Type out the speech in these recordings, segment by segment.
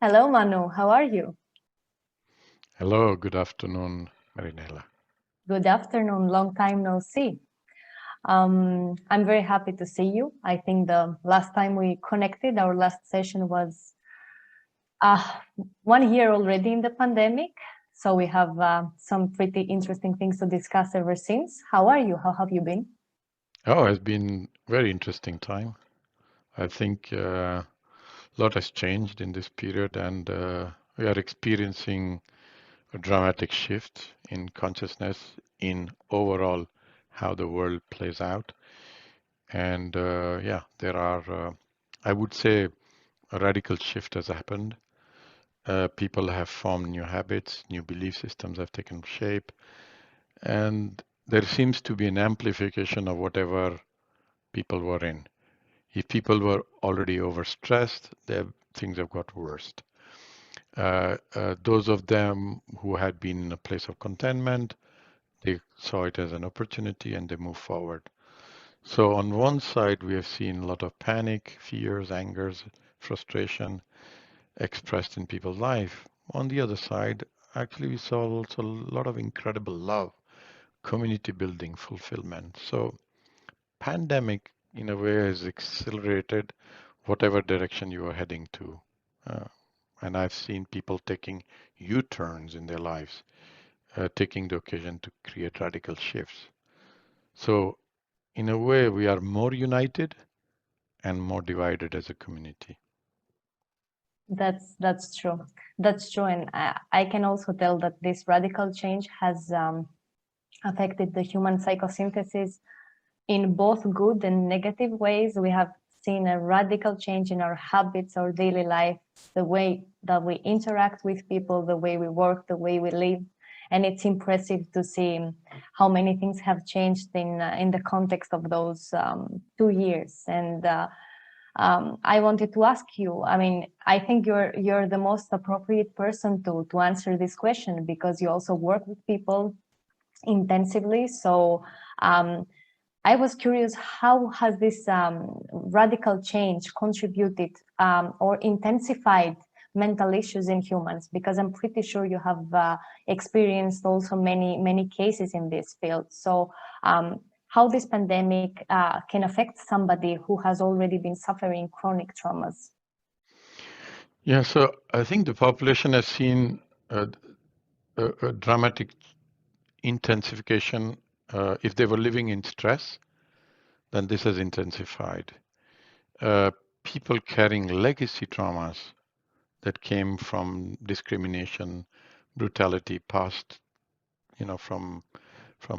Hello, Manu. How are you? Hello, good afternoon, Marinella. Good afternoon. Long time no see. I'm very happy to see you. I think the last time we connected, our last session was uh, 1 year already in the pandemic. So we have some pretty interesting things to discuss ever since. How are you? How have you been? Oh, it's been very interesting time. I think a lot has changed in this period, and we are experiencing a dramatic shift in consciousness in overall how the world plays out. And yeah, there are, I would say, a radical shift has happened. People have formed new habits, new belief systems have taken shape, and there seems to be an amplification of whatever people were in. If people were already overstressed, things have got worse. Those of them who had been in a place of contentment, they saw it as an opportunity and they moved forward. So on one side, we have seen a lot of panic, fears, angers, frustration expressed in people's life. On the other side, actually, we saw also a lot of incredible love, community building, fulfillment. So pandemic, in a way, has accelerated whatever direction you are heading to. Uh, and I've seen people taking U-turns in their lives, taking the occasion to create radical shifts. So, in a way, we are more united and more divided as a community. That's true. That's true, and I can also tell that this radical change has affected the human psychosynthesis in both good and negative ways. We have seen a radical change in our habits, our daily life, the way that we interact with people, the way we work, the way we live. And it's impressive to see how many things have changed in the context of those 2 years. And I wanted to ask you. I mean, I think you're the most appropriate person to answer this question because you also work with people intensively. So I was curious, how has this radical change contributed or intensified mental issues in humans? Because I'm pretty sure you have experienced also many cases in this field. So how this pandemic can affect somebody who has already been suffering chronic traumas? Yeah, so I think the population has seen a dramatic intensification. If they were living in stress, then this has intensified. Uh, People carrying legacy traumas that came from discrimination, brutality, past, from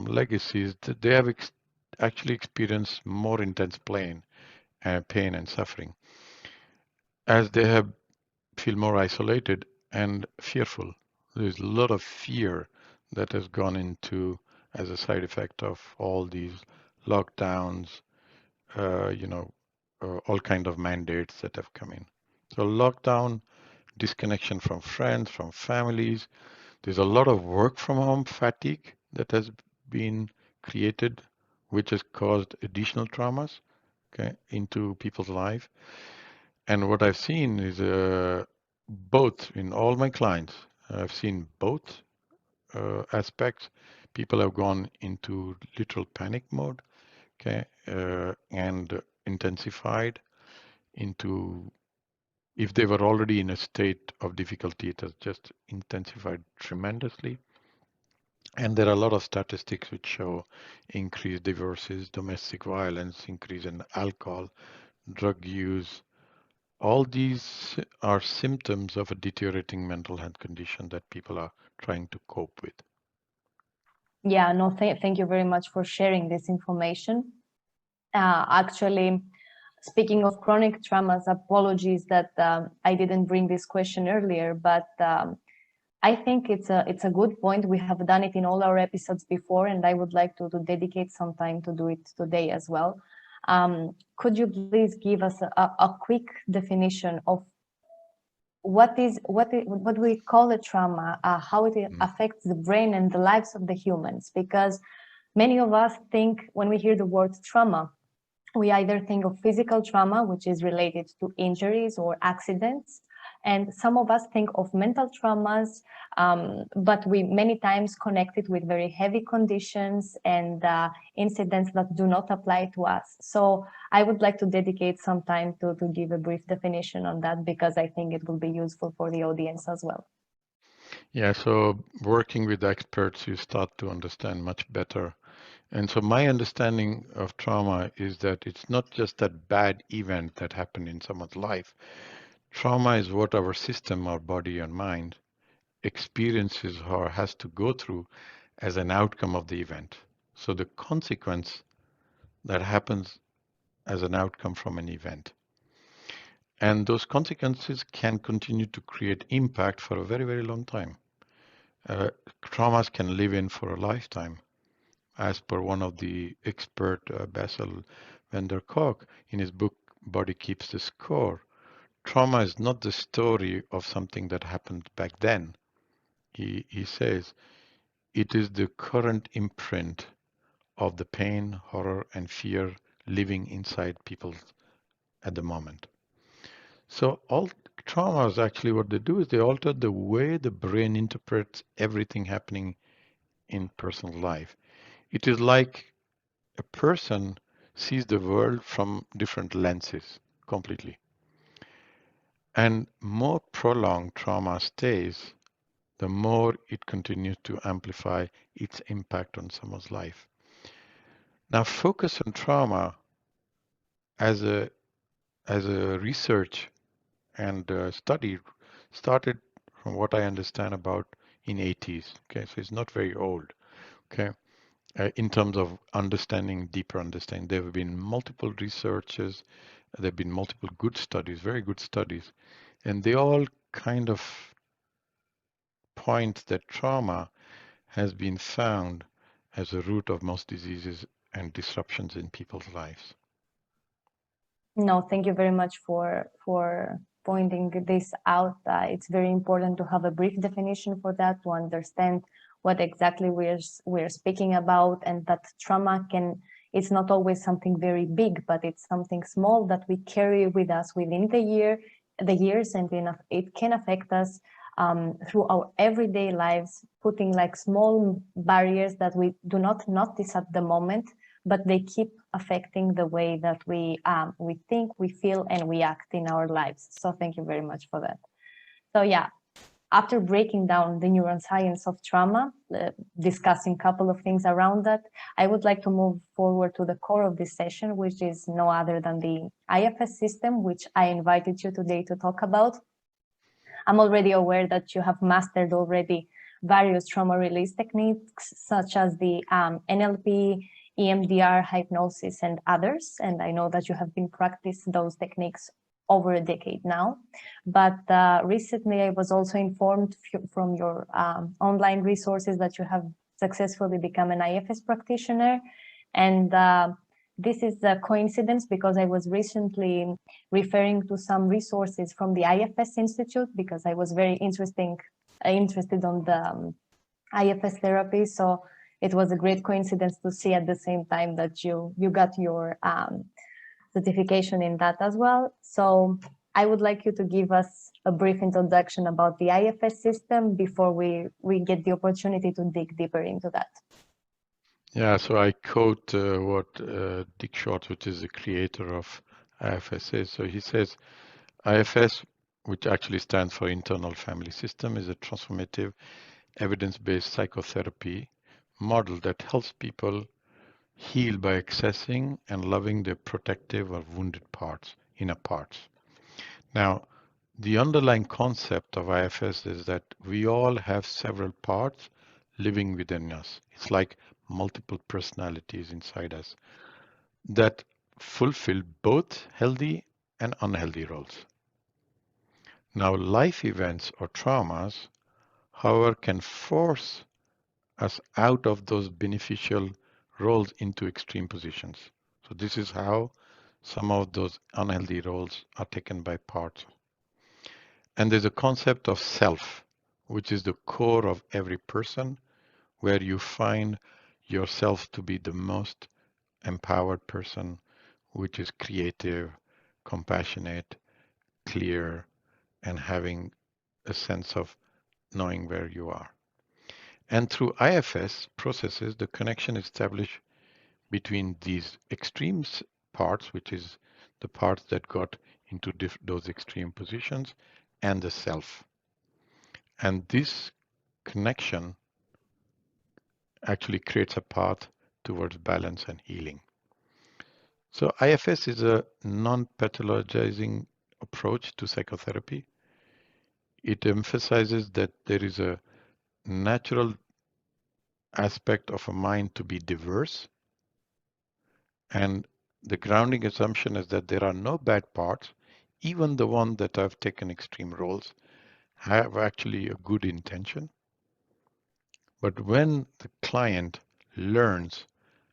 legacies, they have actually experienced more intense pain and suffering, as they have feel more isolated and fearful. There's a lot of fear that has gone into as a side effect of all these lockdowns, uh, you know, all kind of mandates that have come in. So lockdown, disconnection from friends, from families. There's a lot of work from home fatigue that has been created, which has caused additional traumas, okay, into people's life. And what I've seen is both in all my clients, I've seen both aspects. People have gone into literal panic mode, okay, and intensified into, if they were already in a state of difficulty, it has just intensified tremendously. And there are a lot of statistics which show increased divorces, domestic violence, increase in alcohol, drug use. All these are symptoms of a deteriorating mental health condition that people are trying to cope with. Yeah, no, thank you very much for sharing this information. Actually, speaking of chronic traumas, apologies that I didn't bring this question earlier, but I think it's a good point. We have done it in all our episodes before, and I would like to dedicate some time to do it today as well. Could you please give us a quick definition of what we call a trauma, how it Mm. affects the brain and the lives of the humans? Because many of us think when we hear the word trauma, we either think of physical trauma, which is related to injuries or accidents, And some of us think of mental traumas, but we many times connect it with very heavy conditions and incidents that do not apply to us. So I would like to dedicate some time to give a brief definition on that, because I think it will be useful for the audience as well. Yeah, so working with experts, you start to understand much better. And so my understanding of trauma is that it's not just that bad event that happened in someone's life. Trauma is what our system, our body and mind experiences or has to go through as an outcome of the event. So the consequence that happens as an outcome from an event. And those consequences can continue to create impact for a very, very long time. Traumas can live in for a lifetime. As per one of the expert, Basil van der Kolk, in his book, Body Keeps the Score, trauma is not the story of something that happened back then. He says it is the current imprint of the pain, horror, and fear living inside people at the moment. So all traumas, actually what they do is they alter the way the brain interprets everything happening in personal life. It is like a person sees the world from different lenses completely. And more prolonged trauma stays, the more it continues to amplify its impact on someone's life. Now, focus on trauma as a research and study started from what I understand about in 80s. Okay, so it's not very old. Okay, in terms of understanding, deeper understanding, there have been multiple researches, there have been multiple good studies, very good studies, and they all kind of point that trauma has been found as a root of most diseases and disruptions in people's lives. No, thank you very much for pointing this out. It's very important to have a brief definition for that, to understand what exactly we're speaking about, and that trauma it's not always something very big, but it's something small that we carry with us within the years, and it can affect us through our everyday lives, putting like small barriers that we do not notice at the moment, but they keep affecting the way that we think, we feel, and we act in our lives. So thank you very much for that. So yeah, after breaking down the neuroscience of trauma, discussing a couple of things around that, I would like to move forward to the core of this session, which is no other than the IFS system, which I invited you today to talk about. I'm already aware that you have mastered already various trauma release techniques, such as the NLP, EMDR, hypnosis, and others. And I know that you have been practicing those techniques over a decade now. But recently, I was also informed from your online resources that you have successfully become an IFS practitioner. And this is a coincidence, because I was recently referring to some resources from the IFS Institute, because I was very interested on the IFS therapy. So it was a great coincidence to see at the same time that you got your certification in that as well. So I would like you to give us a brief introduction about the IFS system before we get the opportunity to dig deeper into that. Yeah, so I quote what Dick Schwartz, which is the creator of IFS, says. So he says, IFS, which actually stands for Internal Family System, is a transformative, evidence-based psychotherapy model that helps people heal by accessing and loving their protective or wounded parts, inner parts. Now, the underlying concept of IFS is that we all have several parts living within us. It's like multiple personalities inside us that fulfill both healthy and unhealthy roles. Now, life events or traumas, however, can force us out of those beneficial roles into extreme positions. So this is how some of those unhealthy roles are taken by parts. And there's a concept of self, which is the core of every person, where you find yourself to be the most empowered person, which is creative, compassionate, clear, and having a sense of knowing where you are. And through IFS processes, the connection is established between these extremes parts, which is the parts that got into those extreme positions, and the self. And this connection actually creates a path towards balance and healing. So IFS is a non-pathologizing approach to psychotherapy. It emphasizes that there is a natural aspect of a mind to be diverse, and the grounding assumption is that there are no bad parts. Even the ones that have taken extreme roles have actually a good intention. But when the client learns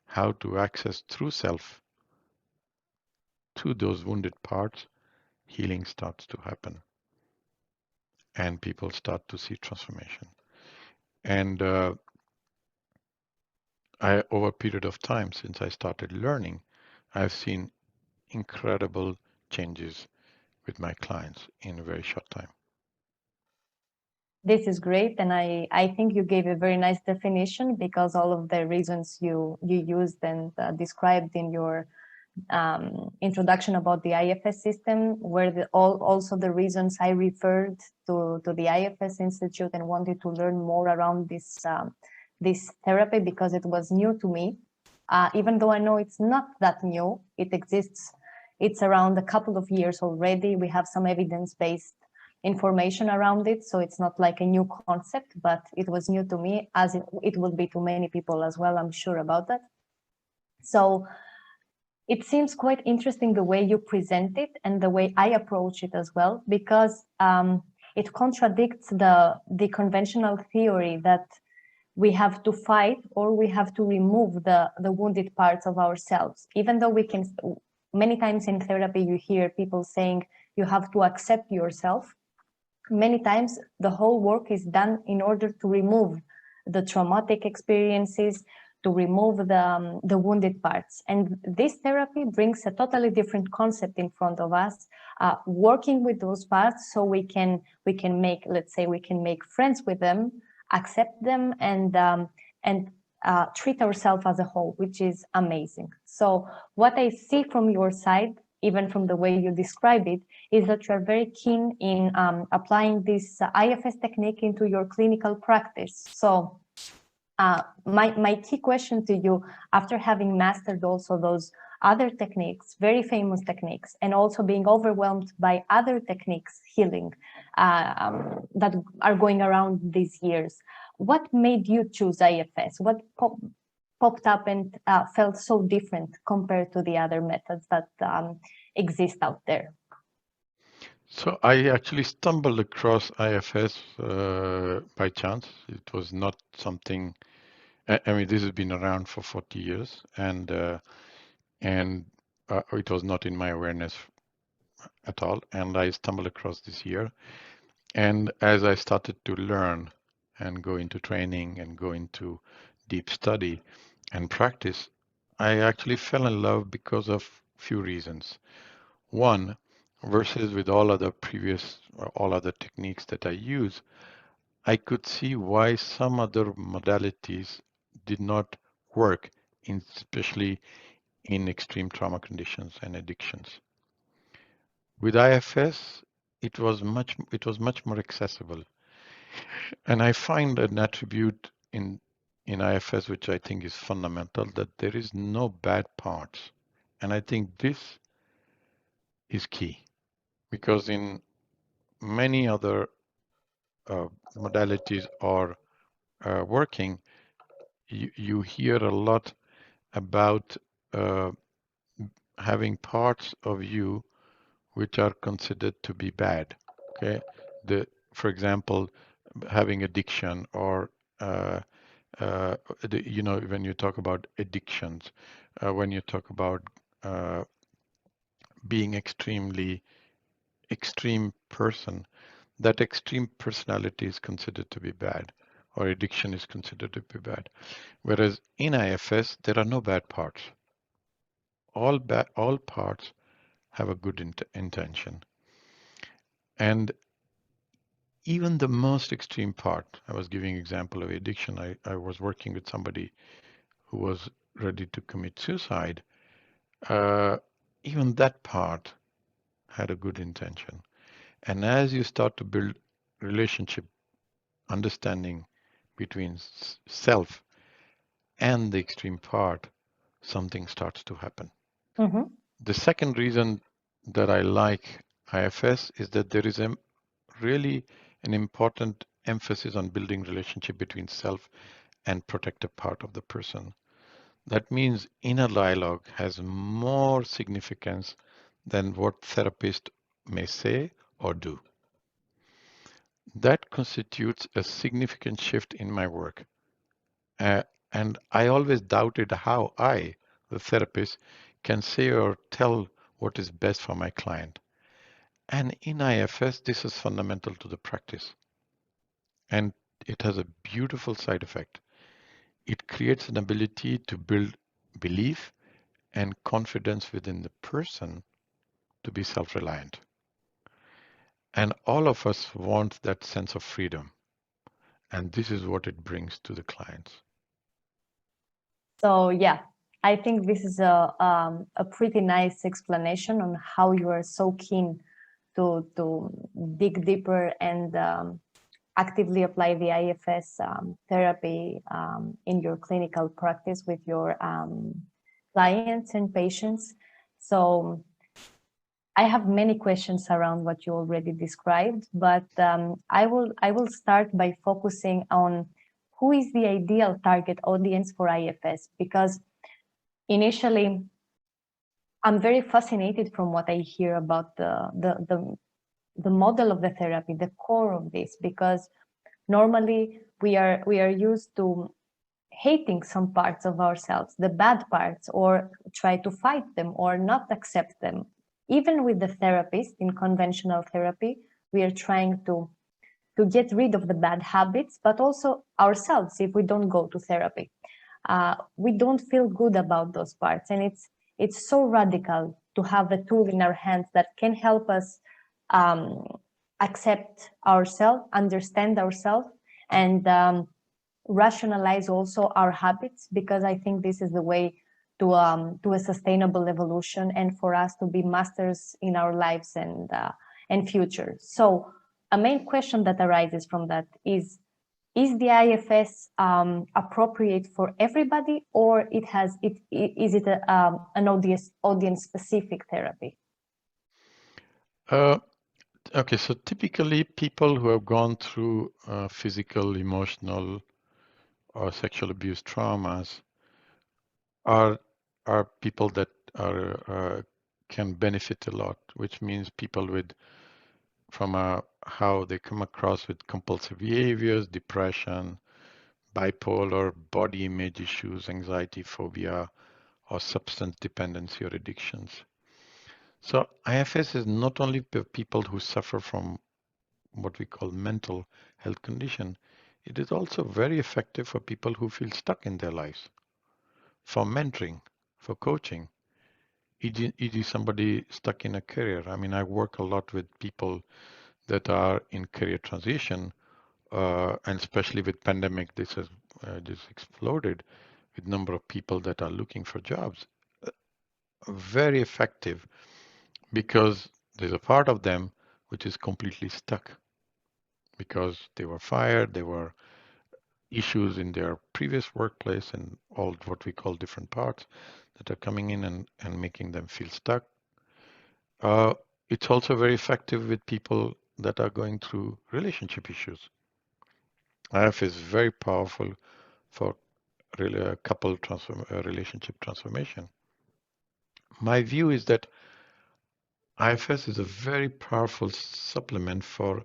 how to access through self to those wounded parts, healing starts to happen and people start to see transformation. And over a period of time since I started learning, I've seen incredible changes with my clients in a very short time. This is great, and I think you gave a very nice definition, because all of the reasons you used and described in your introduction about the IFS system were also the reasons I referred to the IFS Institute and wanted to learn more around this therapy, because it was new to me. Even though I know it's not that new, it exists. It's around a couple of years already. We have some evidence-based information around it, so it's not like a new concept, but it was new to me, as it will be to many people as well, I'm sure about that. So it seems quite interesting the way you present it and the way I approach it as well, because it contradicts the conventional theory that we have to fight or we have to remove the wounded parts of ourselves. Even though we can, many times in therapy you hear people saying you have to accept yourself. Many times the whole work is done in order to remove the traumatic experiences, to remove the wounded parts. And this therapy brings a totally different concept in front of us, working with those parts so we can make, let's say, we can make friends with them, accept them, and treat ourselves as a whole, which is amazing. So what I see from your side, even from the way you describe it, is that you're very keen in applying this IFS technique into your clinical practice. So my key question to you, after having mastered also those other techniques, very famous techniques, and also being overwhelmed by other techniques, healing, that are going around these years, what made you choose IFS? What popped up and felt so different compared to the other methods that exist out there? So I actually stumbled across IFS by chance. It was not something. I mean, this has been around for 40 years, and it was not in my awareness at all. And I stumbled across this year. And as I started to learn and go into training and go into deep study and practice, I actually fell in love because of few reasons. One, versus with all other techniques that I use, I could see why some other modalities did not work, especially in extreme trauma conditions and addictions. With IFS, it was much more accessible. And I find an attribute in IFS which I think is fundamental, that there is no bad parts. And I think this is key, because in many other modalities are working, you hear a lot about uh, having parts of you which are considered to be bad. Okay, for example, having addiction, or uh, when you talk about addictions, when you talk about uh, being extreme person, that extreme personality is considered to be bad, or addiction is considered to be bad. Whereas in IFS, there are no bad parts. All parts have a good intention. And even the most extreme part, I was giving example of addiction. I was working with somebody who was ready to commit suicide. Uh, Even that part had a good intention. And as you start to build relationship, understanding between self and the extreme part, something starts to happen. Mm-hmm. The second reason that I like IFS is that there is a really an important emphasis on building relationship between self and protective part of the person. That means inner dialogue has more significance than what therapist may say or do. That constitutes a significant shift in my work. Uh, and I always doubted how I, the therapist, can say or tell what is best for my client. And in IFS, this is fundamental to the practice. And it has a beautiful side effect. It creates an ability to build belief and confidence within the person to be self-reliant. And all of us want that sense of freedom. And this is what it brings to the clients. So yeah, I think this is a pretty nice explanation on how you are so keen to dig deeper and actively apply the IFS therapy in your clinical practice with your clients and patients. So I have many questions around what you already described, but I will start by focusing on who is the ideal target audience for IFS, because initially I'm very fascinated from what I hear about the model of the therapy, the core of this, because normally we are used to hating some parts of ourselves, the bad parts, or try to fight them or not accept them. Even with the therapist in conventional therapy, we are trying to get rid of the bad habits, but also ourselves if we don't go to therapy. We don't feel good about those parts, and it's so radical to have a tool in our hands that can help us um, accept ourselves, understand ourselves, and rationalize also our habits, because I think this is the way to a sustainable evolution and for us to be masters in our lives and future. So a main question that arises from that is the IFS appropriate for everybody, or is it an audience specific therapy? Uh, okay, so typically people who have gone through physical, emotional, or sexual abuse traumas are people that are can benefit a lot, which means people with from how they come across with compulsive behaviors, depression, bipolar, body image issues, anxiety, phobia, or substance dependency or addictions. So IFS is not only for people who suffer from what we call mental health condition, it is also very effective for people who feel stuck in their lives, for mentoring, for coaching, e.g. somebody stuck in a career. I mean, I work a lot with people that are in career transition, and especially with pandemic, this has just exploded with number of people that are looking for jobs. Very effective because there's a part of them which is completely stuck because they were fired, there were issues in their previous workplace and all what we call different parts that are coming in and making them feel stuck. It's also very effective with people that are going through relationship issues. IF is very powerful for couple relationship transformation. My view is that IFS is a very powerful supplement for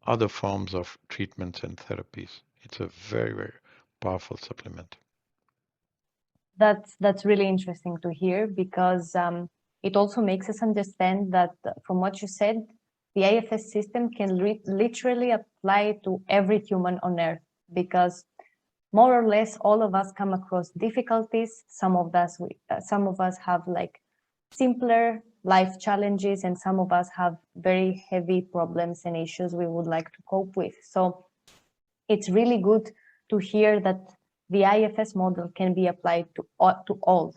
other forms of treatments and therapies. It's a very, very powerful supplement. That's really interesting to hear, because it also makes us understand that from what you said, the IFS system can literally apply to every human on earth, because more or less all of us come across difficulties. Some of us have like simpler life challenges, and some of us have very heavy problems and issues we would like to cope with. So it's really good to hear that the IFS model can be applied to all,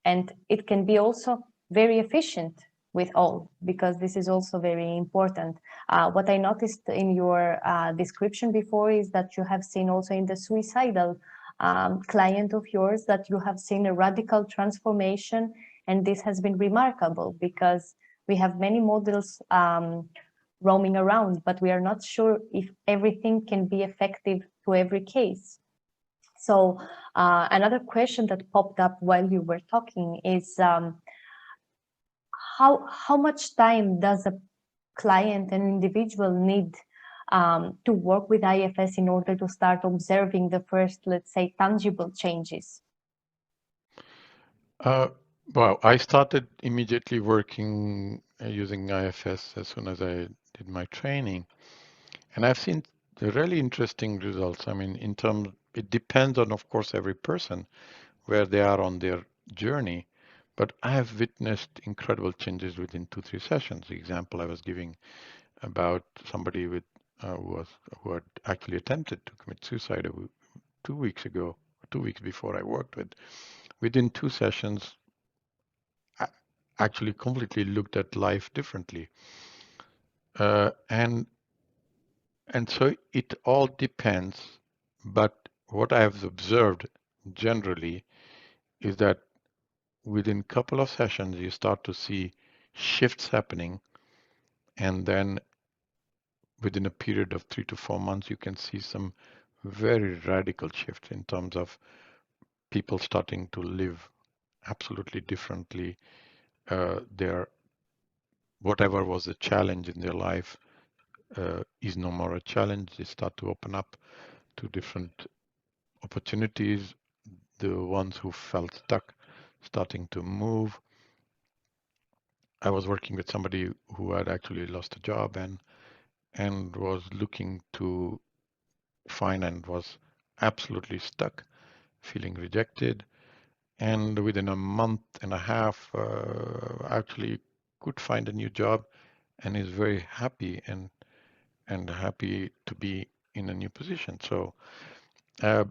and it can be also very efficient with all, because this is also very important. What I noticed in your description before is that you have seen also in the suicidal client of yours that you have seen a radical transformation, and this has been remarkable because we have many models roaming around, but we are not sure if everything can be effective to every case. So another question that popped up while you were talking is how much time does a client, an individual, need to work with IFS in order to start observing the first, let's say, tangible changes? Well, I started immediately working using IFS as soon as I did my training, and I've seen the really interesting results. I mean, in terms, it depends on, of course, every person where they are on their journey, but I have witnessed incredible changes within 2, 3 sessions. The example I was giving about somebody with who had actually attempted to commit suicide 2 weeks ago, 2 weeks before I worked with, within 2 sessions, actually completely looked at life differently. And so it all depends. But what I have observed generally is that within a couple of sessions, you start to see shifts happening. And then within a period of 3 to 4 months, you can see some very radical shifts in terms of people starting to live absolutely differently. Their whatever was a challenge in their life is no more a challenge. They start to open up to different opportunities. The ones who felt stuck starting to move. I was working with somebody who had actually lost a job and was looking to find and was absolutely stuck, feeling rejected. And within a month and a half, actually could find a new job and is very happy and happy to be in a new position. So uh,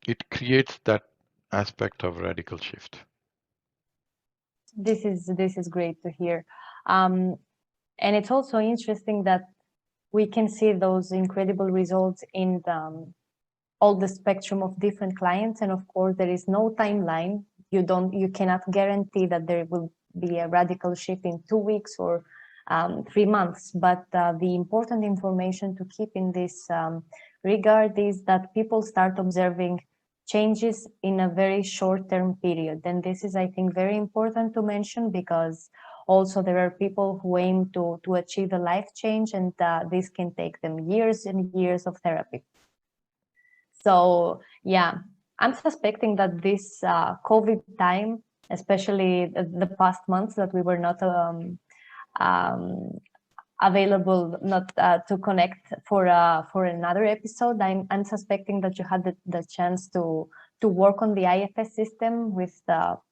it creates that aspect of radical shift. This is great to hear. And it's also interesting that we can see those incredible results in all the spectrum of different clients. And of course, there is no timeline. You cannot guarantee that there will be a radical shift in 2 weeks or 3 months. But the important information to keep in this regard is that people start observing changes in a very short-term period. And this is, I think, very important to mention, because also there are people who aim to achieve a life change, and this can take them years and years of therapy. So yeah, I'm suspecting that this COVID time, especially the past months that we were not um, available, not to connect for another episode, I'm suspecting that you had the chance to work on the IFS system with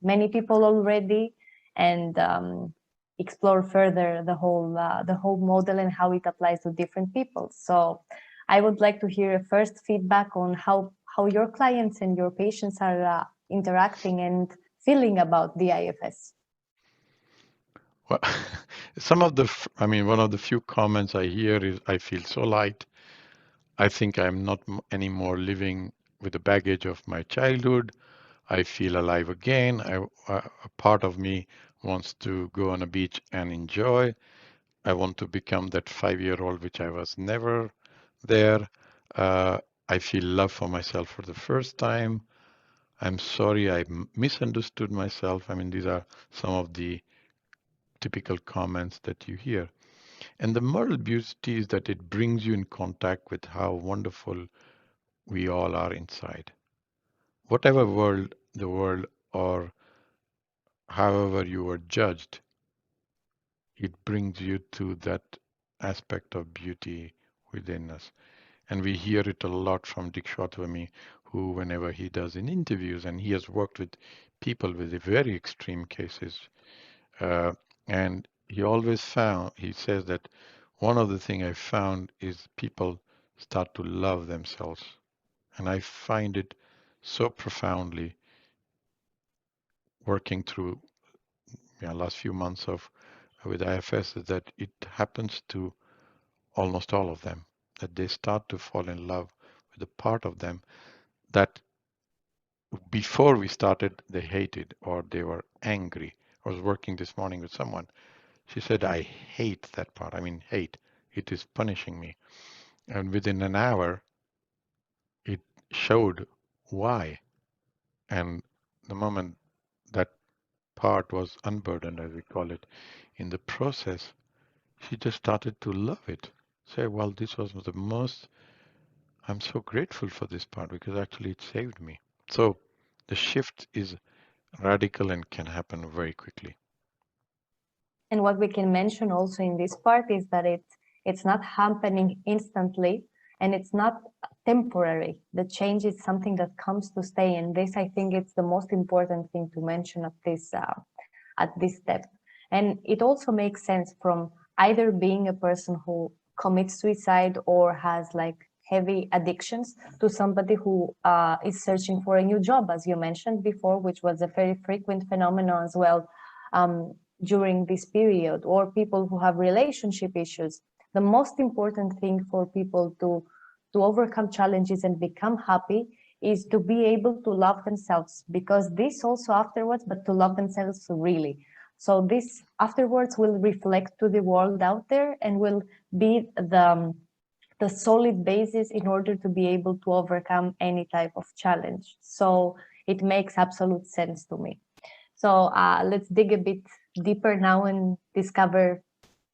many people already, and explore further the whole model and how it applies to different people. So I would like to hear a first feedback on how your clients and your patients are interacting and feeling about the IFS. Well, one of the few comments I hear is, I feel so light. I think I'm not anymore living with the baggage of my childhood. I feel alive again. A part of me wants to go on a beach and enjoy. I want to become that 5-year-old, which I was never there. Uh, I feel love for myself for the first time. I'm sorry I misunderstood myself. I mean, these are some of the typical comments that you hear. And the moral beauty is that it brings you in contact with how wonderful we all are inside. Whatever the world, or however you were judged, it brings you to that aspect of beauty within us. And we hear it a lot from Dick Shotwami, who, whenever he does in interviews, and he has worked with people with very extreme cases, And he says that one of the things I found is people start to love themselves. And I find it so profoundly working through last few months of with IFS is that it happens to almost all of them, that they start to fall in love with a part of them that before we started they hated or they were angry. I was working this morning with someone. She said, I hate that part. I mean, hate. It is punishing me. And within an hour, it showed why. And the moment that part was unburdened, as we call it, in the process, she just started to love it. Say, well, this was the most, I'm so grateful for this part because actually it saved me. So the shift is radical and can happen very quickly. And what we can mention also in this part is that it's not happening instantly and it's not temporary. The change is something that comes to stay. And this, I think, it's the most important thing to mention at this step. And it also makes sense from either being a person who commits suicide or has like heavy addictions to somebody who is searching for a new job, as you mentioned before, which was a very frequent phenomenon as well. During this period, or people who have relationship issues. The most important thing for people to overcome challenges and become happy is to be able to love themselves, because this also afterwards, but to love themselves really. So this afterwards will reflect to the world out there and will be the solid basis in order to be able to overcome any type of challenge. So it makes absolute sense to me. So let's dig a bit deeper now and discover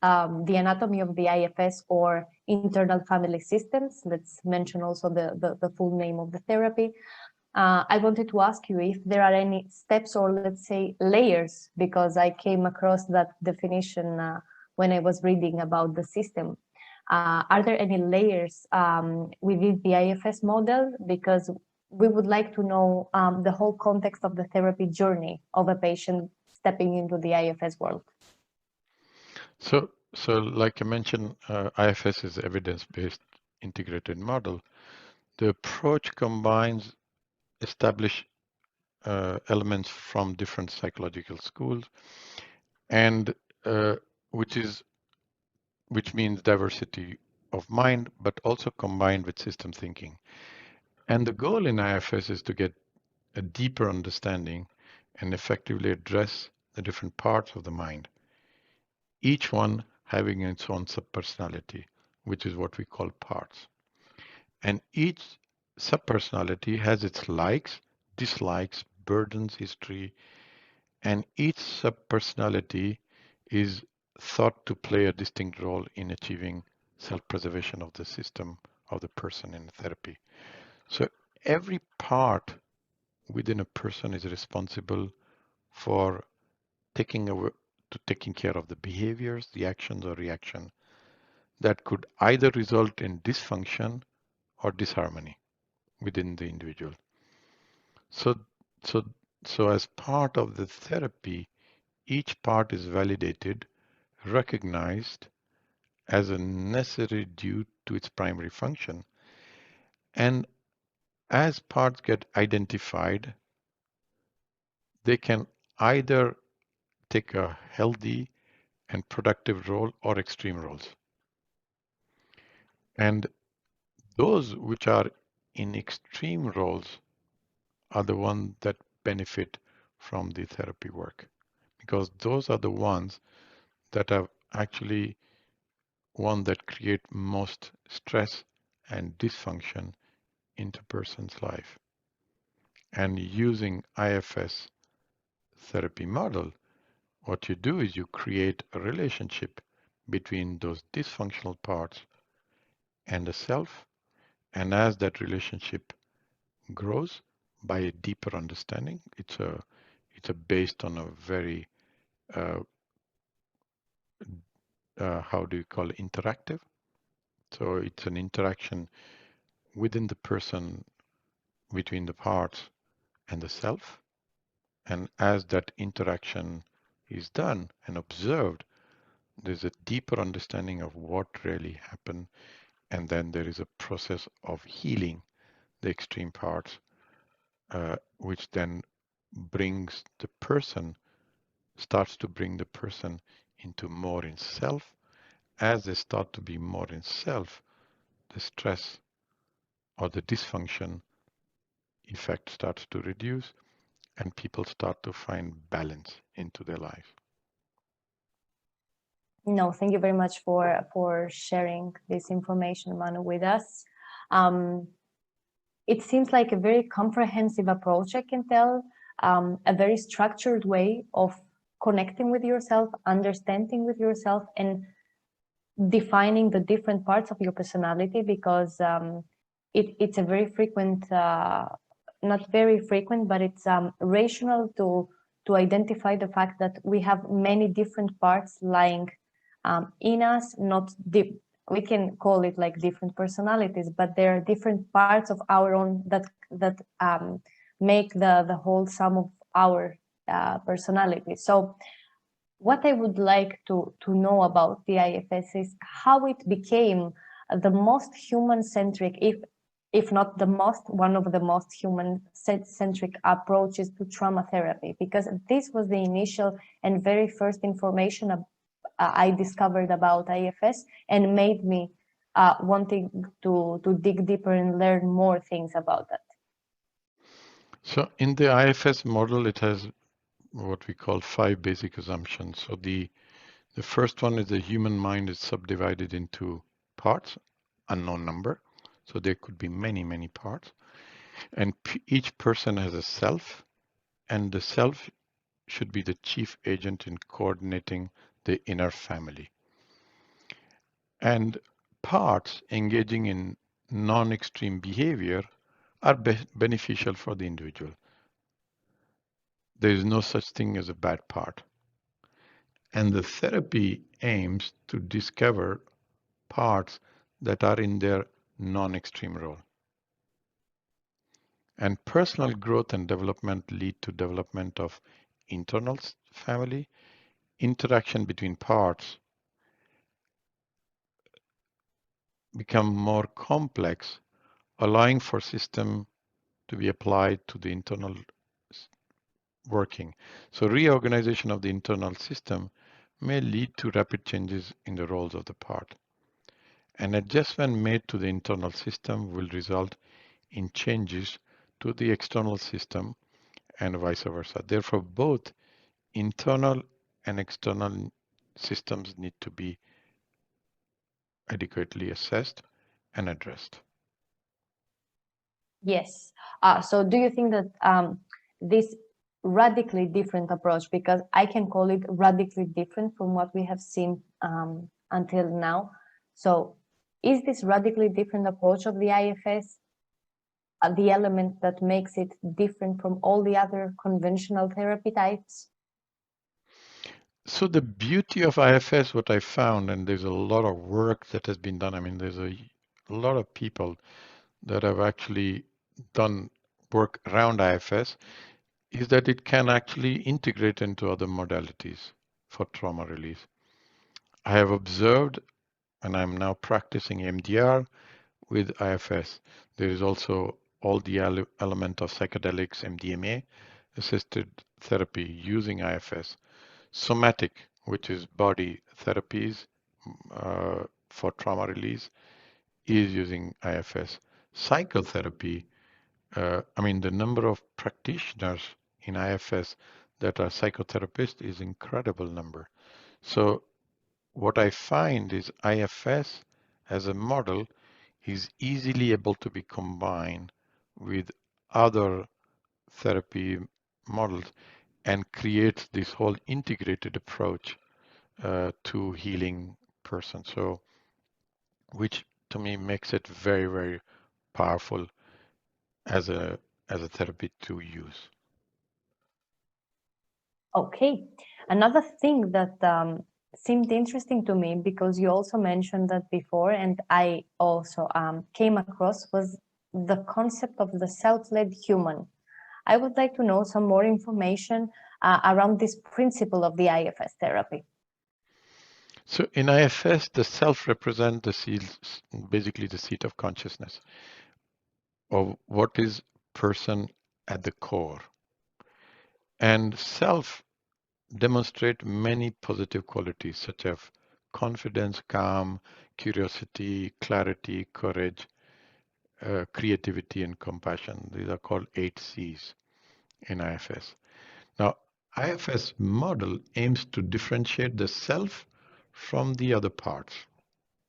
the anatomy of the IFS, or internal family systems. Let's mention also the full name of the therapy. I wanted to ask you if there are any steps or, let's say, layers, because I came across that definition when I was reading about the system. Are there any layers within the IFS model? Because we would like to know the whole context of the therapy journey of a patient stepping into the IFS world. So like I mentioned, IFS is evidence-based integrated model. The approach combines established elements from different psychological schools, and which means diversity of mind, but also combined with system thinking. And the goal in IFS is to get a deeper understanding and effectively address the different parts of the mind, each one having its own subpersonality, which is what we call parts. And each subpersonality has its likes, dislikes, burdens, history, and each subpersonality is thought to play a distinct role in achieving self-preservation of the system of the person in therapy. So every part within a person is responsible for taking care of the behaviors, the actions or reaction that could either result in dysfunction or disharmony within the individual. So, so, so as part of the therapy, each part is validated, recognized as a necessary due to its primary function. And as parts get identified, they can either take a healthy and productive role or extreme roles. And those which are in extreme roles are the ones that benefit from the therapy work, because those are the ones that are actually one that create most stress and dysfunction into person's life. And using IFS therapy model, what you do is you create a relationship between those dysfunctional parts and the self. And as that relationship grows by a deeper understanding, it's a based on a very how do you call it, interactive. So it's an interaction within the person, between the parts and the self. And as that interaction is done and observed, there's a deeper understanding of what really happened, and then there is a process of healing the extreme parts, which then brings the person, starts to bring the person into more in self. As they start to be more in self, the stress or the dysfunction effect starts to reduce, and people start to find balance into their life. No, thank you very much for sharing this information, Manu, with us. It seems like a very comprehensive approach, I can tell, a very structured way of connecting with yourself, understanding with yourself, and defining the different parts of your personality, because it's a very frequent, not very frequent, but it's rational to identify the fact that we have many different parts lying in us, not deep. We can call it like different personalities, but there are different parts of our own that make the whole sum of our personality. So what I would like to know about the IFS is how it became the most human-centric, if not the most, one of the most human-centric approaches to trauma therapy, because this was the initial and very first information I discovered about IFS and made me wanting to dig deeper and learn more things about that. So in the IFS model, it has what we call 5 basic assumptions. So the first one is the human mind is subdivided into parts, unknown number. So there could be many, many parts. And each person has a self, and the self should be the chief agent in coordinating the inner family. And parts engaging in non-extreme behavior are beneficial for the individual. There is no such thing as a bad part. And the therapy aims to discover parts that are in their non-extreme role. And personal growth and development lead to development of internal family. Interaction between parts become more complex, allowing for system to be applied to the internal working. So reorganization of the internal system may lead to rapid changes in the roles of the part. An adjustment made to the internal system will result in changes to the external system and vice versa. Therefore, both internal and external systems need to be adequately assessed and addressed. Yes. So do you think that this radically different approach, because I can call it radically different from what we have seen until now. So is this radically different approach of the IFS the element that makes it different from all the other conventional therapy types? So the beauty of IFS, what I found, and there's a lot of work that has been done. I mean, there's a lot of people that have actually done work around IFS, is that it can actually integrate into other modalities for trauma release. I have observed, and I'm now practicing MDR with IFS. There is also all the element of psychedelics, MDMA, assisted therapy using IFS. Somatic, which is body therapies for trauma release, is using IFS. Psychotherapy, I mean, the number of practitioners in IFS that are psychotherapists is incredible number. So what I find is IFS as a model is easily able to be combined with other therapy models and creates this whole integrated approach to healing person. So, which to me makes it very, very powerful as a therapy to use. Okay. Another thing that seemed interesting to me, because you also mentioned that before, and I also came across, was the concept of the self-led human. I would like to know some more information around this principle of the IFS therapy? So in IFS, the self represents basically the seat of consciousness, of what is person at the core. And self demonstrate many positive qualities such as confidence, calm, curiosity, clarity, courage, creativity, and compassion. These are called 8 C's in IFS. Now, IFS model aims to differentiate the self from the other parts,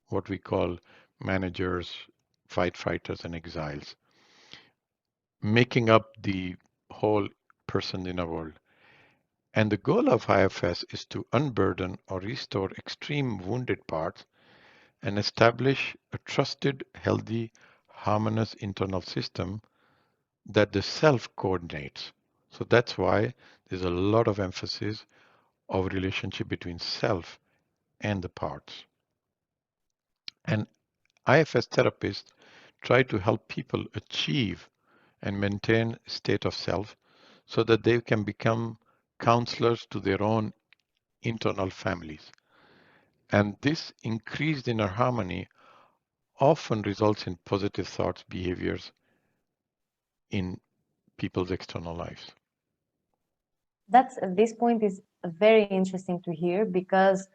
what we call managers, fight fighters, and exiles, making up the whole person in a world. And the goal of IFS is to unburden or restore extreme wounded parts and establish a trusted, healthy, harmonious internal system that the self coordinates. So that's why there's a lot of emphasis of relationship between self and the parts. And IFS therapists try to help people achieve and maintain state of self so that they can become counselors to their own internal families. And this increased inner harmony often results in positive thoughts, behaviors in people's external lives. This point is very interesting to hear, because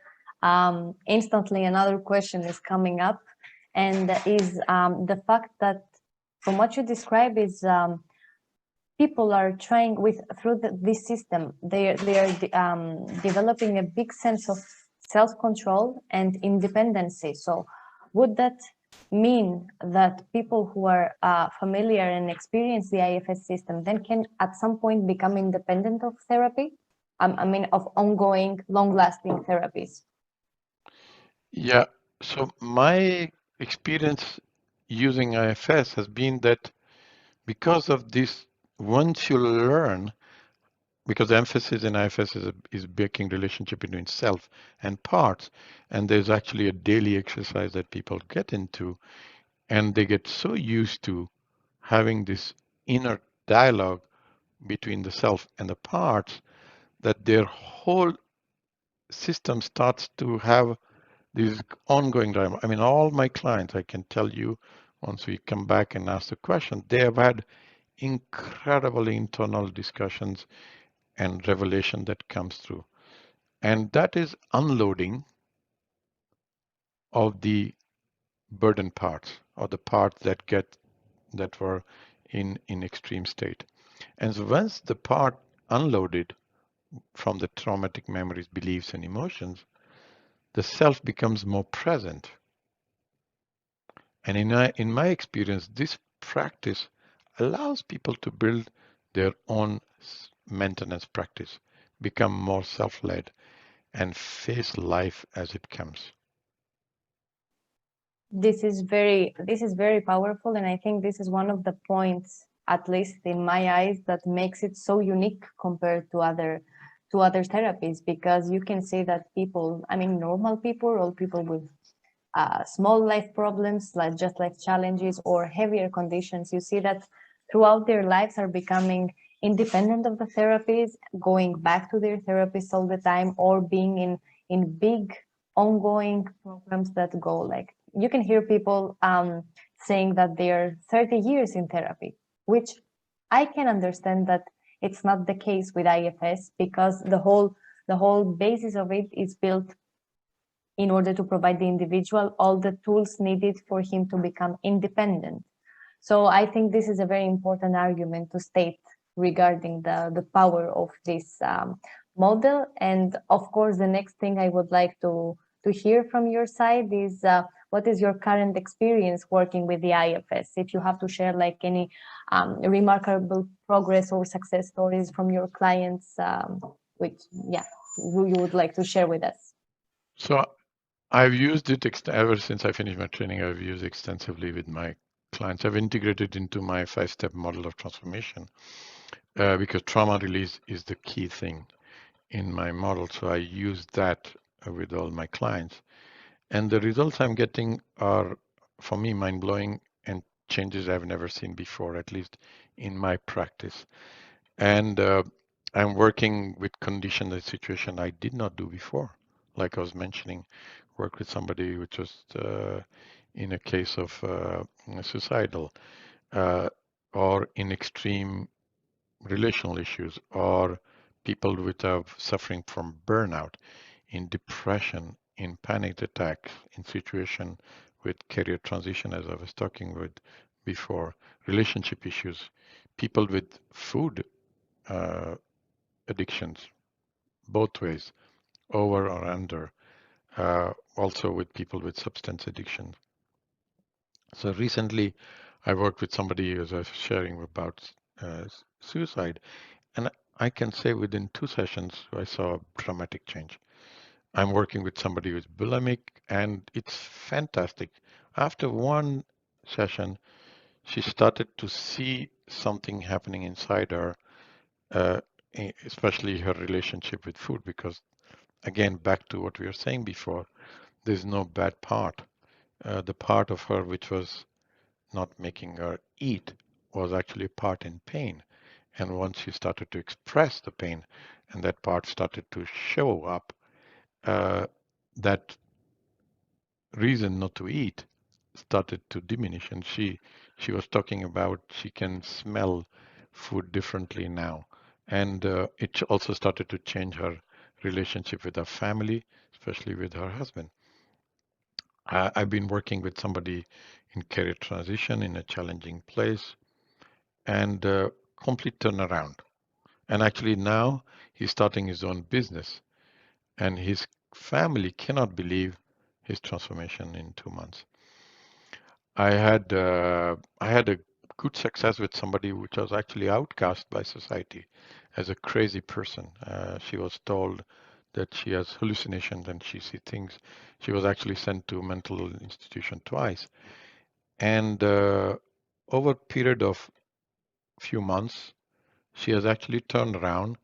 instantly another question is coming up, and is the fact that from what you describe is people are trying through this system, they are developing a big sense of self-control and independency. So would that mean that people who are familiar and experience the IFS system then can at some point become independent of therapy? I mean, of ongoing, long-lasting therapies. Yeah, so my experience using IFS has been that because of this, once you learn, because the emphasis in IFS is making relationship between self and parts, and there's actually a daily exercise that people get into, and they get so used to having this inner dialogue between the self and the parts that their whole system starts to have this ongoing dialogue. I mean, all my clients, I can tell you, once we come back and ask the question, they have had incredible internal discussions and revelation that comes through. And that is unloading of the burden parts, or the parts that were in extreme state. And so once the part unloaded from the traumatic memories, beliefs, and emotions, the self becomes more present. And in my experience, this practice allows people to build their own maintenance practice, become more self-led, and face life as it comes. This is very powerful, and I think this is one of the points, at least in my eyes, that makes it so unique compared to other therapies, because you can say that people, I mean, normal people or people with small life problems, like just life challenges or heavier conditions, you see that throughout their lives are becoming independent of the therapies, going back to their therapist all the time, or being in big ongoing programs that go, like, you can hear people saying that they're 30 years in therapy, which I can understand that it's not the case with IFS, because the whole basis of it is built in order to provide the individual all the tools needed for him to become independent. So I think this is a very important argument to state regarding the power of this model. And of course, the next thing I would like to hear from your side is what is your current experience working with the IFS? If you have to share like any remarkable progress or success stories from your clients, which, yeah, you would like to share with us. So I've used it ever since I finished my training. I've used extensively with my clients. I've integrated into my 5-step model of transformation because trauma release is the key thing in my model. So I use that with all my clients. And the results I'm getting are, for me, mind-blowing and changes I've never seen before, at least in my practice. And I'm working with conditions and situation I did not do before. Like I was mentioning, work with somebody which was in a case of suicidal uh, or in extreme relational issues or people which are suffering from burnout, in depression, in panic attacks, in situation with career transition, as I was talking with before, relationship issues, people with food uh, addictions, both ways, over or under, also with people with substance addiction. So recently, I worked with somebody as I was sharing about suicide, and I can say within 2 sessions, I saw a dramatic change. I'm working with somebody who's bulimic, and it's fantastic. After one session, she started to see something happening inside her, uh, especially her relationship with food, because again, back to what we were saying before, there's no bad part. The part of her which was not making her eat was actually a part in pain. And once she started to express the pain and that part started to show up, uh, that reason not to eat started to diminish. And she was talking about she can smell food differently now. And it also started to change her relationship with her family, especially with her husband. I've been working with somebody in career transition in a challenging place and complete turnaround. And actually now he's starting his own business and his family cannot believe his transformation in 2 months. I had a good success with somebody which was actually outcast by society as a crazy person. She was told that she has hallucinations and she sees things. She was actually sent to a mental institution twice. And over a period of few months, she has actually turned around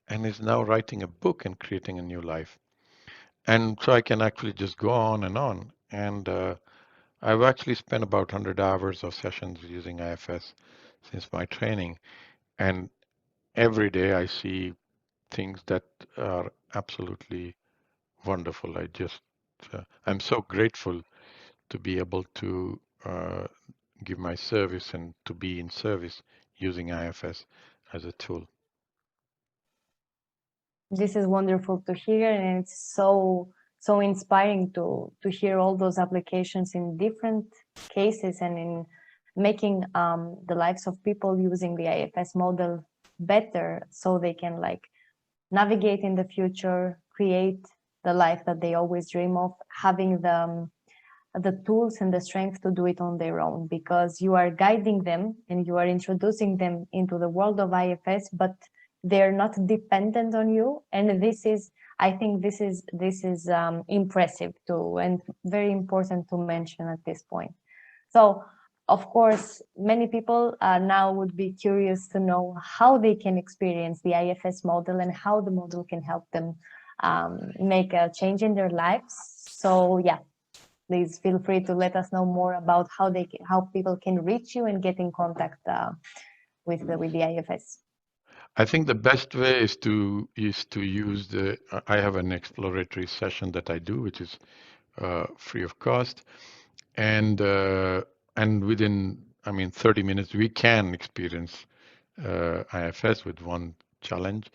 and is now writing a book and creating a new life. And so I can actually just go on and on. And I've actually spent about 100 hours of sessions using IFS since my training. And every day I see things that are absolutely wonderful. I'm so grateful to be able to give my service and to be in service using IFS as a tool. This is wonderful to hear, and it's so inspiring to hear all those applications in different cases and in making the lives of people using the IFS model better, so they can like navigate in the future, create the life that they always dream of, having the tools and the strength to do it on their own, because you are guiding them and you are introducing them into the world of IFS, but they're not dependent on you. And this is, I think this is impressive too, and very important to mention at this point. So of course, many people now would be curious to know how they can experience the IFS model and how the model can help them make a change in their lives. So yeah, please feel free to let us know more about how people can reach you and get in contact with the IFS. I think the best way is to use the. I have an exploratory session that I do, which is free of cost, and within 30 minutes we can experience IFS with one challenge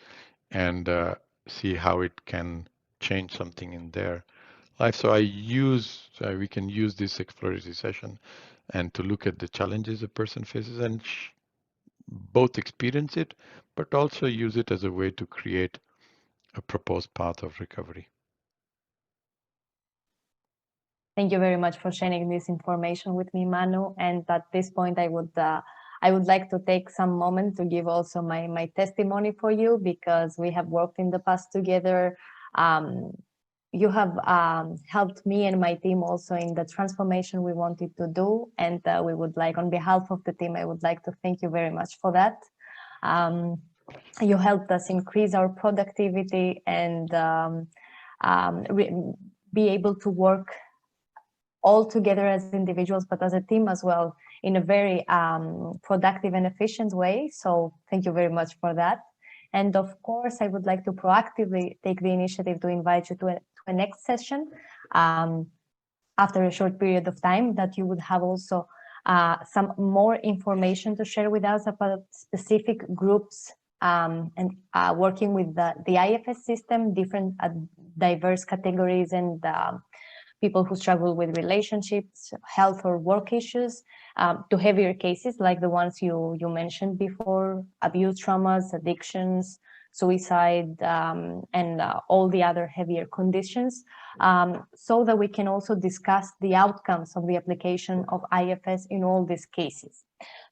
and see how it can change something in their life. So we can use this exploratory session and to look at the challenges a person faces and both experience it, but also use it as a way to create a proposed path of recovery. Thank you very much for sharing this information with me, Manu. And at this point, I would like to take some moment to give also my testimony for you, because we have worked in the past together. You have helped me and my team also in the transformation we wanted to do. And we would like, on behalf of the team, I would like to thank you very much for that. You helped us increase our productivity and be able to work all together as individuals, but as a team as well, in a very productive and efficient way. So thank you very much for that. And of course, I would like to proactively take the initiative to invite you to a next session after a short period of time, that you would have also some more information to share with us about specific groups and working with the IFS system, different diverse categories and people who struggle with relationships, health or work issues, to heavier cases like the ones you mentioned before, abuse traumas, addictions, suicide, and all the other heavier conditions, so that we can also discuss the outcomes of the application of IFS in all these cases.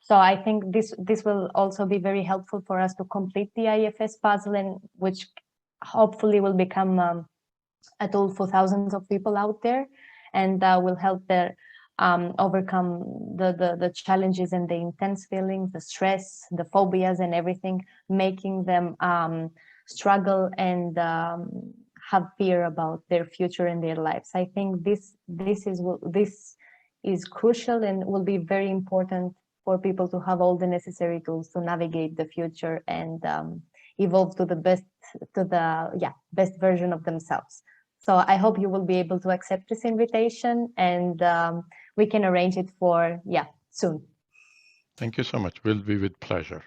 So I think this will also be very helpful for us to complete the IFS puzzle, and which hopefully will become a tool for thousands of people out there, and will help them overcome the challenges and the intense feelings, the stress, the phobias and everything, making them struggle and have fear about their future and their lives. I think this is crucial and will be very important for people to have all the necessary tools to navigate the future and evolve to the best version of themselves. So I hope you will be able to accept this invitation, and we can arrange it for soon. Thank you so much. Will be with pleasure.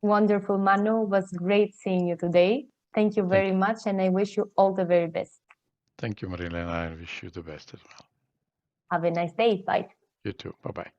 Wonderful, Manu. It was great seeing you today. Thank you very much, and I wish you all the very best. Thank you, Marilena. I wish you the best as well. Have a nice day. Bye. You too. Bye-bye.